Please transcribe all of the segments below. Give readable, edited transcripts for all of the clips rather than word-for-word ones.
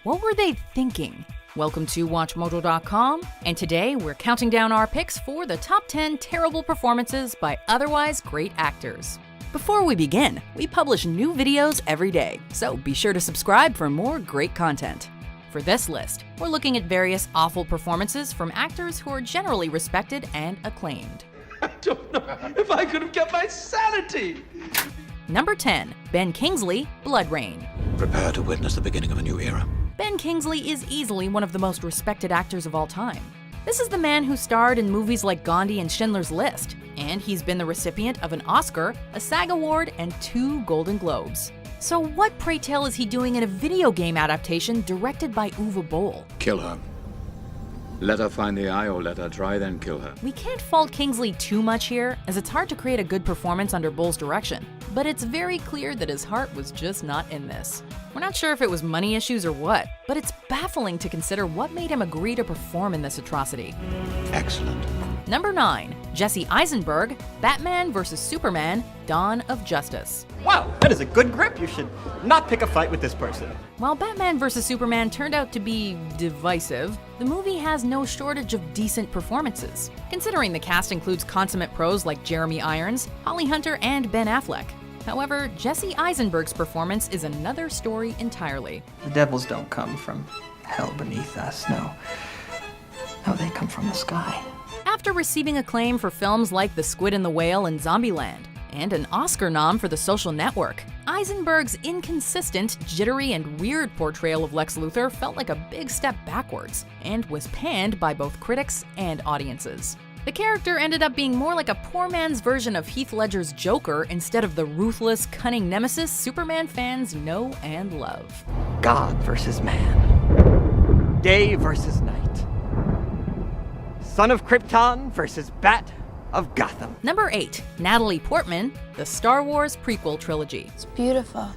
What were they thinking? Welcome to WatchMojo.com, and today we're counting down our picks for the top 10 terrible performances by otherwise great actors. Before we begin, we publish new videos every day, so be sure to subscribe for more great content. For this list, we're looking at various awful performances from actors who are generally respected and acclaimed. I don't know if I could have kept my sanity. Number 10, Ben Kingsley, Blood Rain. Prepare to witness the beginning of a new era. Ben Kingsley is easily one of the most respected actors of all time. This is the man who starred in movies like Gandhi and Schindler's List, and he's been the recipient of an Oscar, a SAG Award, and 2 Golden Globes. So what, pray tell, is he doing in a video game adaptation directed by Uwe Boll? Kill her. Let her find the eye, or let her try, then kill her. We can't fault Kingsley too much here, as it's hard to create a good performance under Boll's direction, but it's very clear that his heart was just not in this. We're not sure if it was money issues or what, but it's baffling to consider what made him agree to perform in this atrocity. Excellent. Number 9, Jesse Eisenberg, Batman vs. Superman, Dawn of Justice. Wow, that is a good grip. You should not pick a fight with this person. While Batman vs. Superman turned out to be divisive, the movie has no shortage of decent performances, considering the cast includes consummate pros like Jeremy Irons, Holly Hunter, and Ben Affleck. However, Jesse Eisenberg's performance is another story entirely. The devils don't come from hell beneath us, no. No, they come from the sky. After receiving acclaim for films like The Squid and the Whale and Zombieland, and an Oscar nom for The Social Network, Eisenberg's inconsistent, jittery, and weird portrayal of Lex Luthor felt like a big step backwards, and was panned by both critics and audiences. The character ended up being more like a poor man's version of Heath Ledger's Joker instead of the ruthless, cunning nemesis Superman fans know and love. God versus man. Day versus night. Son of Krypton versus Bat of Gotham. Number 8, Natalie Portman, the Star Wars prequel trilogy. It's beautiful,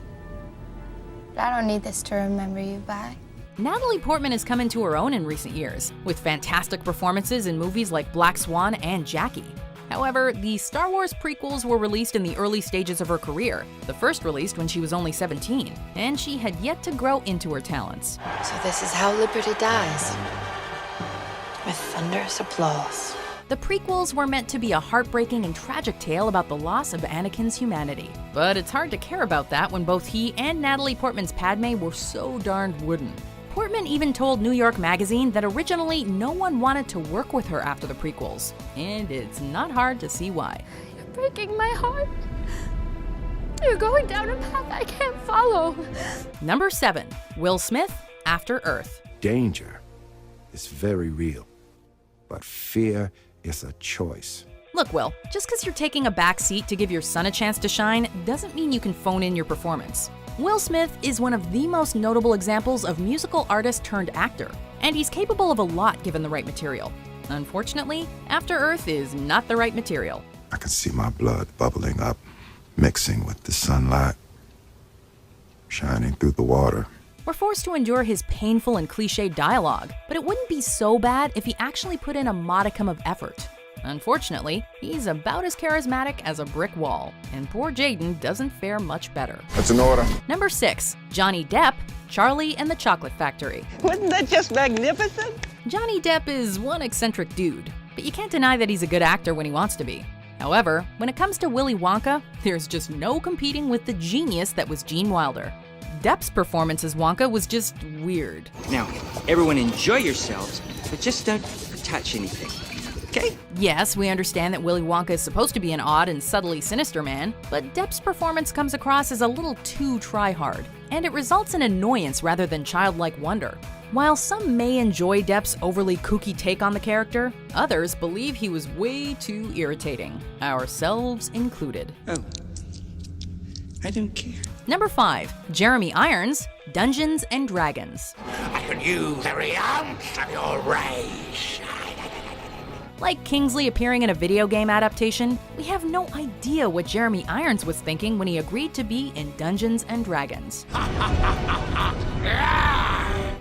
but I don't need this to remember you by. Natalie Portman has come into her own in recent years, with fantastic performances in movies like Black Swan and Jackie. However, the Star Wars prequels were released in the early stages of her career, the first released when she was only 17, and she had yet to grow into her talents. So this is how liberty dies, with thunderous applause. The prequels were meant to be a heartbreaking and tragic tale about the loss of Anakin's humanity. But it's hard to care about that when both he and Natalie Portman's Padme were so darned wooden. Portman even told New York Magazine that originally no one wanted to work with her after the prequels, and it's not hard to see why. You're breaking my heart. You're going down a path I can't follow. Number 7, Will Smith, After Earth. Danger is very real, but fear is a choice. Look, Will, just because you're taking a back seat to give your son a chance to shine doesn't mean you can phone in your performance. Will Smith is one of the most notable examples of musical artist turned actor, and he's capable of a lot given the right material. Unfortunately, After Earth is not the right material. I can see my blood bubbling up, mixing with the sunlight, shining through the water. We're forced to endure his painful and cliched dialogue, but it wouldn't be so bad if he actually put in a modicum of effort. Unfortunately, he's about as charismatic as a brick wall, and poor Jaden doesn't fare much better. That's an order. Number 6, Johnny Depp, Charlie and the Chocolate Factory. Wasn't that just magnificent? Johnny Depp is one eccentric dude, but you can't deny that he's a good actor when he wants to be. However, when it comes to Willy Wonka, there's just no competing with the genius that was Gene Wilder. Depp's performance as Wonka was just weird. Now, everyone enjoy yourselves, but just don't touch anything. Okay? Yes, we understand that Willy Wonka is supposed to be an odd and subtly sinister man, but Depp's performance comes across as a little too try-hard, and it results in annoyance rather than childlike wonder. While some may enjoy Depp's overly kooky take on the character, others believe he was way too irritating, ourselves included. Oh, I don't care. Number 5, Jeremy Irons, Dungeons and Dragons. I can use every ounce of your rage. Like Kingsley appearing in a video game adaptation, we have no idea what Jeremy Irons was thinking when he agreed to be in Dungeons and Dragons.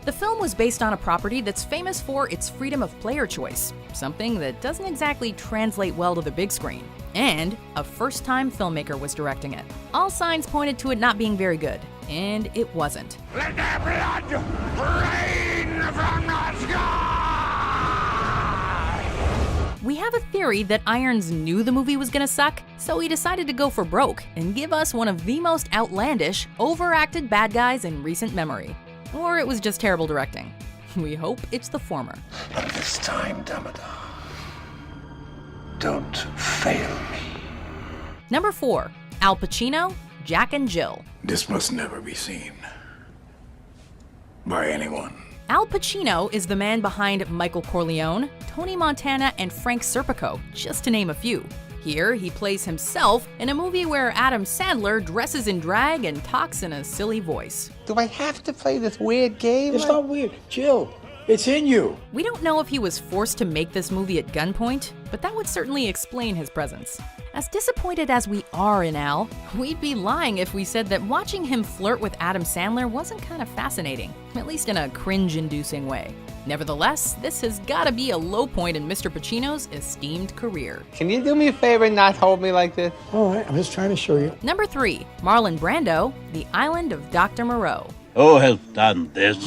The film was based on a property that's famous for its freedom of player choice, something that doesn't exactly translate well to the big screen. And a first-time filmmaker was directing it. All signs pointed to it not being very good. And it wasn't. Let their blood rain from the sky! We have a theory that Irons knew the movie was gonna suck, so he decided to go for broke and give us one of the most outlandish, overacted bad guys in recent memory. Or it was just terrible directing. We hope it's the former. But this time, Damodar, don't fail me. Number 4, Al Pacino, Jack and Jill. This must never be seen by anyone. Al Pacino is the man behind Michael Corleone, Tony Montana, and Frank Serpico, just to name a few. Here, he plays himself in a movie where Adam Sandler dresses in drag and talks in a silly voice. Do I have to play this weird game? It's not weird. Jill, it's in you. We don't know if he was forced to make this movie at gunpoint, but that would certainly explain his presence. As disappointed as we are in Al, we'd be lying if we said that watching him flirt with Adam Sandler wasn't kind of fascinating, at least in a cringe-inducing way. Nevertheless, this has gotta be a low point in Mr. Pacino's esteemed career. Can you do me a favor and not hold me like this? All right, I'm just trying to show you. Number 3, Marlon Brando, The Island of Dr. Moreau. Who has done this?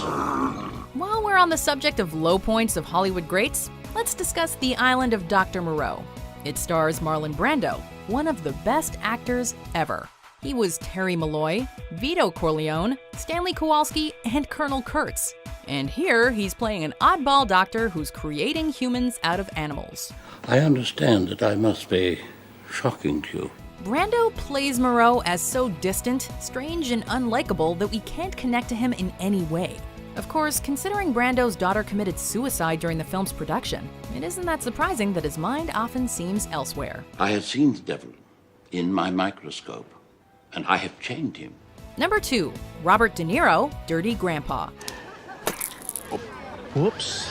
While we're on the subject of low points of Hollywood greats, let's discuss The Island of Dr. Moreau. It stars Marlon Brando, one of the best actors ever. He was Terry Malloy, Vito Corleone, Stanley Kowalski, and Colonel Kurtz. And here, he's playing an oddball doctor who's creating humans out of animals. I understand that I must be shocking to you. Brando plays Moreau as so distant, strange, and unlikable that we can't connect to him in any way. Of course, considering Brando's daughter committed suicide during the film's production, it isn't that surprising that his mind often seems elsewhere. I have seen the devil in my microscope, and I have chained him. Number 2, Robert De Niro, Dirty Grandpa. Whoops.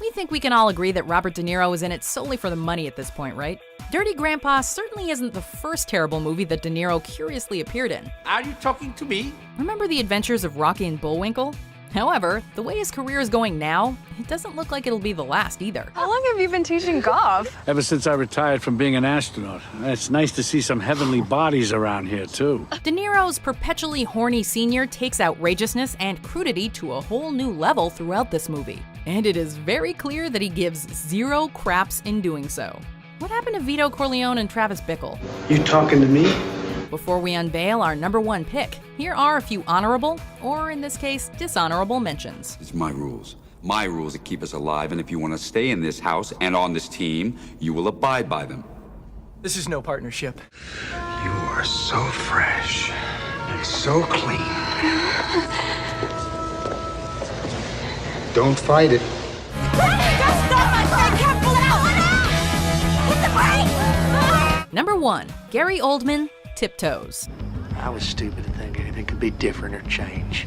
We think we can all agree that Robert De Niro is in it solely for the money at this point, right? Dirty Grandpa certainly isn't the first terrible movie that De Niro curiously appeared in. Are you talking to me? Remember the adventures of Rocky and Bullwinkle? However, the way his career is going now, it doesn't look like it'll be the last either. How long have you been teaching golf? Ever since I retired from being an astronaut. It's nice to see some heavenly bodies around here, too. De Niro's perpetually horny senior takes outrageousness and crudity to a whole new level throughout this movie. And it is very clear that he gives zero craps in doing so. What happened to Vito Corleone and Travis Bickle? You talking to me? Before we unveil our number 1 pick, here are a few honorable, or in this case, dishonorable mentions. It's my rules. My rules that keep us alive, and if you want to stay in this house and on this team, you will abide by them. This is no partnership. You are so fresh and so clean. Don't fight it. Number 1, Gary Oldman, Tiptoes. I was stupid to think anything could be different or change.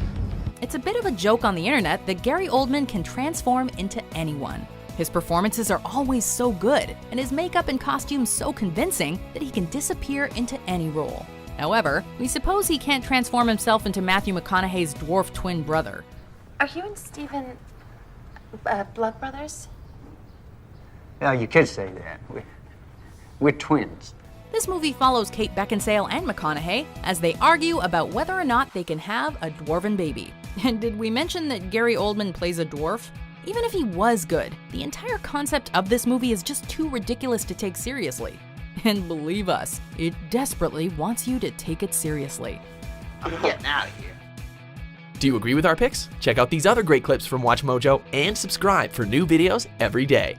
It's a bit of a joke on the internet that Gary Oldman can transform into anyone. His performances are always so good, and his makeup and costumes so convincing that he can disappear into any role. However, we suppose he can't transform himself into Matthew McConaughey's dwarf twin brother. Are you and Steven blood brothers? Yeah, you could say that. We're twins. This movie follows Kate Beckinsale and McConaughey as they argue about whether or not they can have a dwarven baby. And did we mention that Gary Oldman plays a dwarf? Even if he was good, the entire concept of this movie is just too ridiculous to take seriously. And believe us, it desperately wants you to take it seriously. I'm getting out of here. Do you agree with our picks? Check out these other great clips from WatchMojo and subscribe for new videos every day.